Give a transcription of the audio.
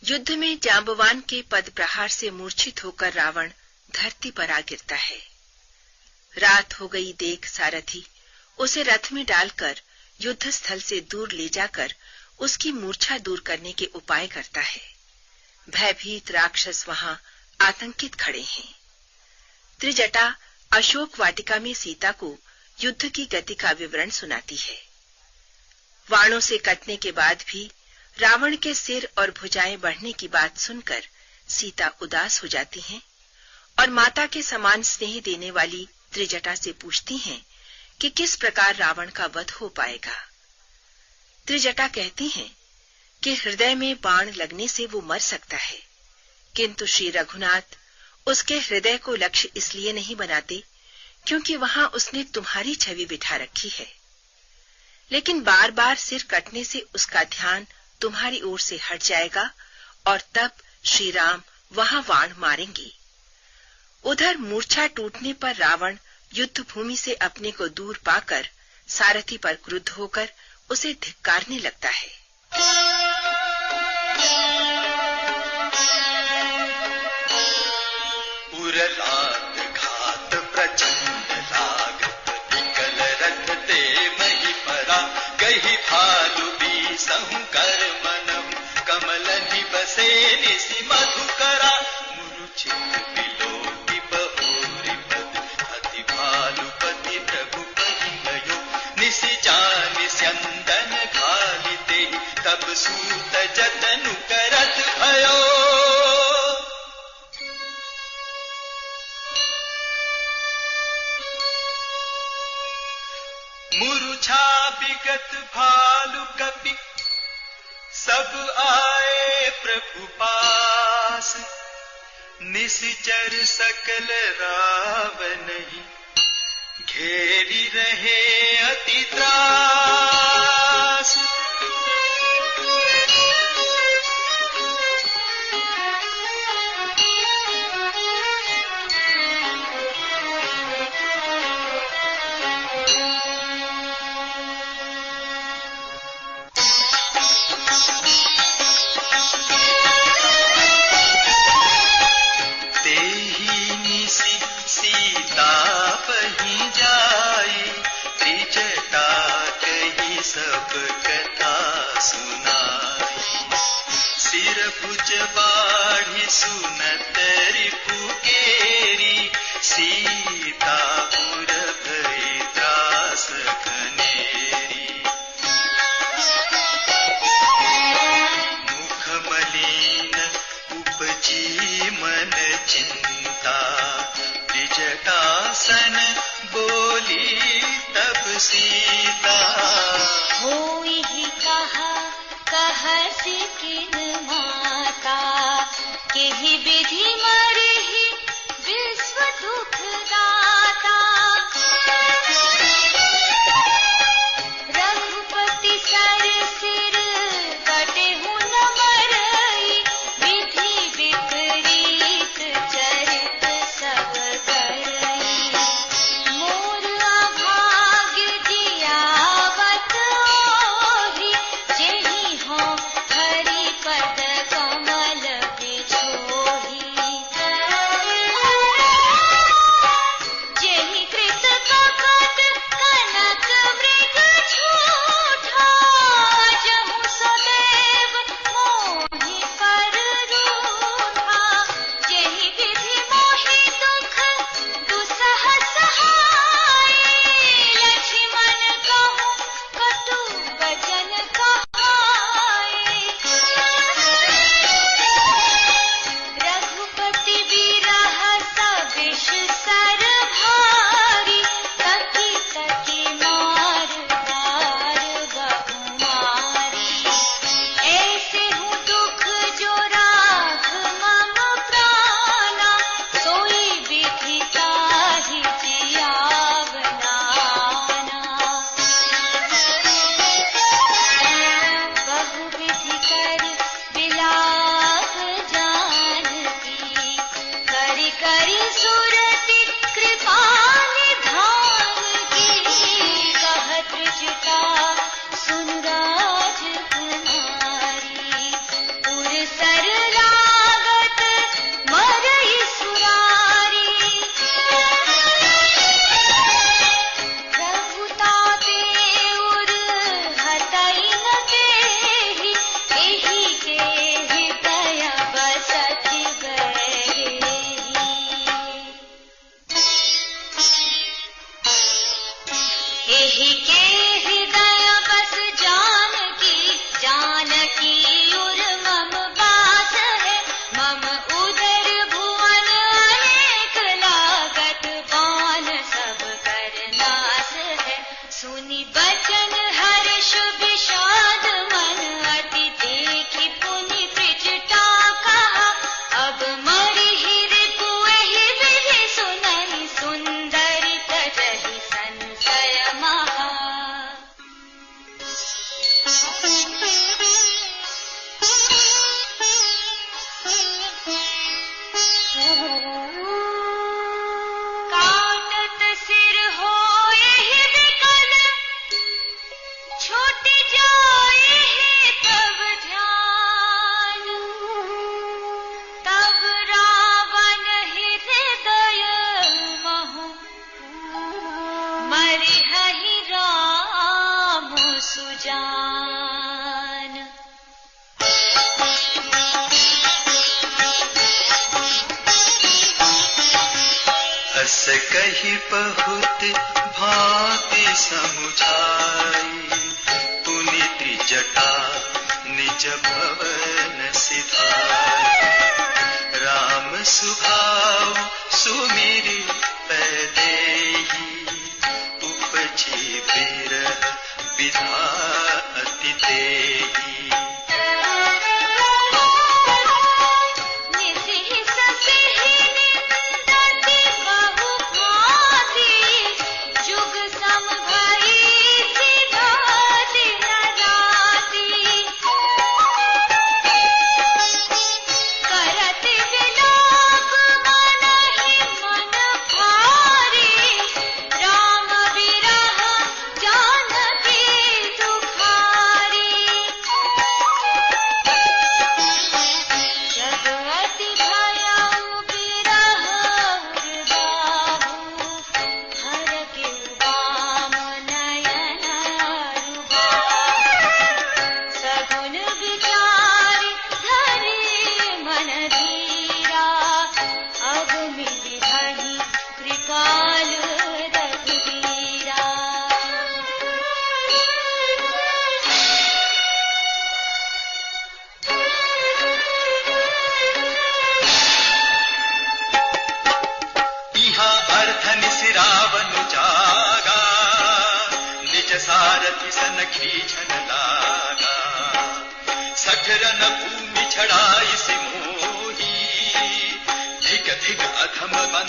युद्ध में जांबवान के पद प्रहार से मूर्छित होकर रावण धरती पर आ गिरता है। रात हो गई देख सारथी उसे रथ में डालकर युद्ध स्थल से दूर ले जाकर उसकी मूर्छा दूर करने के उपाय करता है। भयभीत राक्षस वहां आतंकित खड़े हैं। त्रिजटा अशोक वाटिका में सीता को युद्ध की गति का विवरण सुनाती है। वाणों से कटने के बाद भी रावण के सिर और भुजाएं बढ़ने की बात सुनकर सीता उदास हो जाती हैं और माता के समान स्नेह देने वाली त्रिजटा से पूछती हैं कि किस प्रकार रावण का वध हो पाएगा। त्रिजटा कहती हैं कि हृदय में बाण लगने से वो मर सकता है, किंतु श्री रघुनाथ उसके हृदय को लक्ष्य इसलिए नहीं बनाते क्योंकि वहां उसने तुम्हारी छवि बिठा रखी है। लेकिन बार बार सिर कटने से उसका ध्यान तुम्हारी ओर से हट जाएगा और तब श्री राम वहां बाण मारेंगे। उधर मूर्छा टूटने पर रावण युद्ध भूमि से अपने को दूर पाकर सारथी पर क्रुद्ध होकर उसे धिक्कारने लगता है। उरलात घात प्रचंड लागत विकल रथ ते मही परा कही भालु भी संकर मनम कमल बसे निसि मधुकरा मुरुचित बिलोकी बहुरी पद अति भालुपति प्रभु परिणयो निसि जानि स्यंदन घालिते तब सूत जतनु करत भयो। मूर्छा विगत भालु कपि सब आए प्रभु पास निश्चर सकल रावण ही घेरी रहे अति त्रास। सब कथा सुनाई सिर भुज बाढ़ी सुनत रिपु केरी सीता पुर भई त्रास घनेरी। मुख मलिन उपजी मन चिंता त्रिजटासन बोली तब सीता होई ही कहा कहसी किन माता केहि विधि मरहि विश्व दुख दाता। रघुपति सर सिर कटेहु न मरई विधि विपरीत चरित सब करई। मोर अभाग्य जियावत ओहि जेहि हों हरि पद कमल बिछोहि। कही बहुत भांति समुझाई, पुनीति जटा निज भवन सिधाई। राम सुभाव सुमिरि पैदेही, उपजी बिरह विधा अति देही। सारथी सन खींचन लागा, सठरन भूमि छड़ाई सिमोही, धिक धिक अधम बन